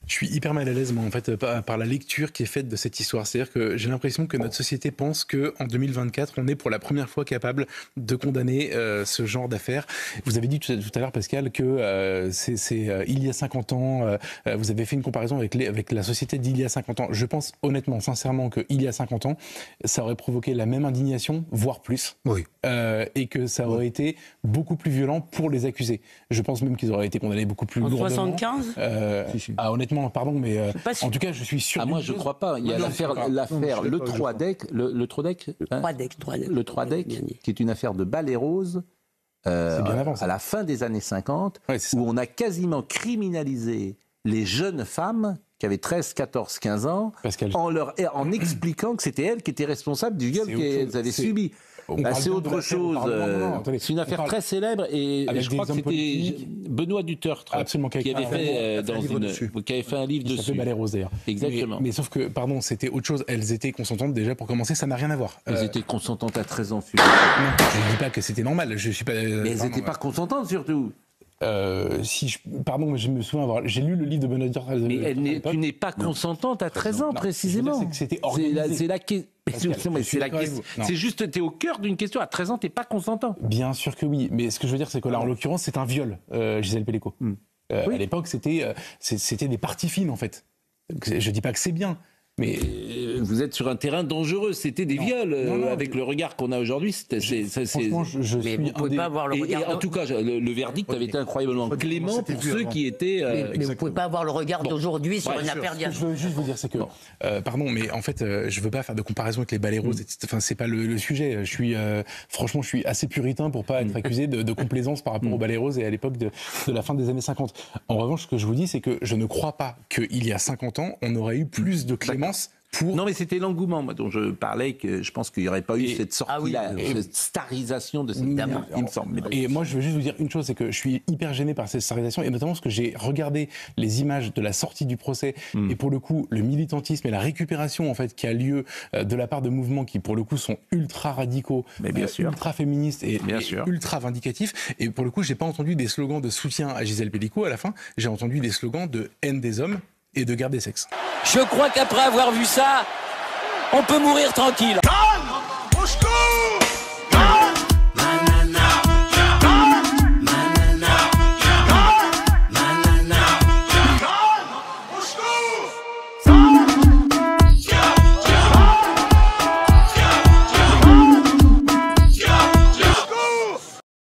Je suis hyper mal à l'aise, moi, en fait, par la lecture qui est faite de cette histoire. C'est-à-dire que j'ai l'impression que notre société pense qu'en 2024, on est pour la première fois capable de condamner ce genre d'affaires. Vous avez dit tout à l'heure, Pascal, que il y a 50 ans, vous avez fait une comparaison avec la société d'il y a 50 ans. Je pense honnêtement, sincèrement, qu'il y a 50 ans, ça aurait provoqué la même indignation, voire plus. Oui. Et que ça aurait été beaucoup plus violent pour les accusés. Je pense même qu'ils auraient été condamnés beaucoup plus lourdement. En 75 honnêtement, pardon, mais en tout cas, je suis sûr. Moi, je ne crois pas. Il y a l'affaire Le Troidec, le Troidec, qui est une affaire de balai rose à la fin des années 50, où on a quasiment criminalisé les jeunes femmes qui avaient 13, 14, 15 ans, en expliquant que c'était elles qui étaient responsables du viol qu'elles avaient subi. C'est autre chose. C'est une affaire très célèbre et je crois que c'était Benoît Dutertre qui avait fait un livre dessus. Ça fait Balai Rose d'ailleurs. Exactement. Mais sauf que, pardon, c'était autre chose. Elles étaient consentantes déjà pour commencer, ça n'a rien à voir. Elles étaient consentantes à 13 ans. Non, je ne dis pas que c'était normal. Je suis pas. Mais elles n'étaient pas consentantes surtout. Pardon, mais je me souviens j'ai lu le livre de Benoît Dutertre. Mais tu n'es pas consentante à 13 ans, précisément. C'était c'est la question. C'est juste, tu es au cœur d'une question. À 13 ans, tu n'es pas consentant. Bien sûr que oui. Mais ce que je veux dire, c'est que là, en l'occurrence, c'est un viol, Gisèle Pellico. À l'époque, c'était des parties fines, en fait. Je dis pas que c'est bien. Mais vous êtes sur un terrain dangereux. C'était des viols. Avec le regard qu'on a aujourd'hui, franchement, mais vous ne pouvez pas avoir le regard. En tout cas, le verdict avait été incroyablement clément pour ceux qui étaient. Mais vous ne pouvez pas avoir le regard d'aujourd'hui sur une affaire d'hier. Ce que je veux juste vous dire, c'est que, pardon, mais en fait, je veux pas faire de comparaison avec les balais roses. Enfin, c'est pas le sujet. Franchement, je suis assez puritain pour pas être accusé de complaisance par rapport aux balais roses et à l'époque de la fin des années 50. En revanche, ce que je vous dis, c'est que je ne crois pas qu'il y a 50 ans, on aurait eu plus de clémence. Non, mais c'était l'engouement, moi, dont je parlais, que je pense qu'il n'y aurait pas eu cette sortie-là, cette starisation de cette dame, il me semble. Et moi, je veux juste vous dire une chose, c'est que je suis hyper gêné par cette starisation, et notamment parce que j'ai regardé les images de la sortie du procès, et pour le coup, le militantisme et la récupération, en fait, qui a lieu de la part de mouvements qui, pour le coup, sont ultra radicaux, ultra féministes et ultra vindicatifs. Et pour le coup, j'ai pas entendu des slogans de soutien à Gisèle Pellico à la fin, j'ai entendu des slogans de haine des hommes et de guerre des sexes. Je crois qu'après avoir vu ça, on peut mourir tranquille.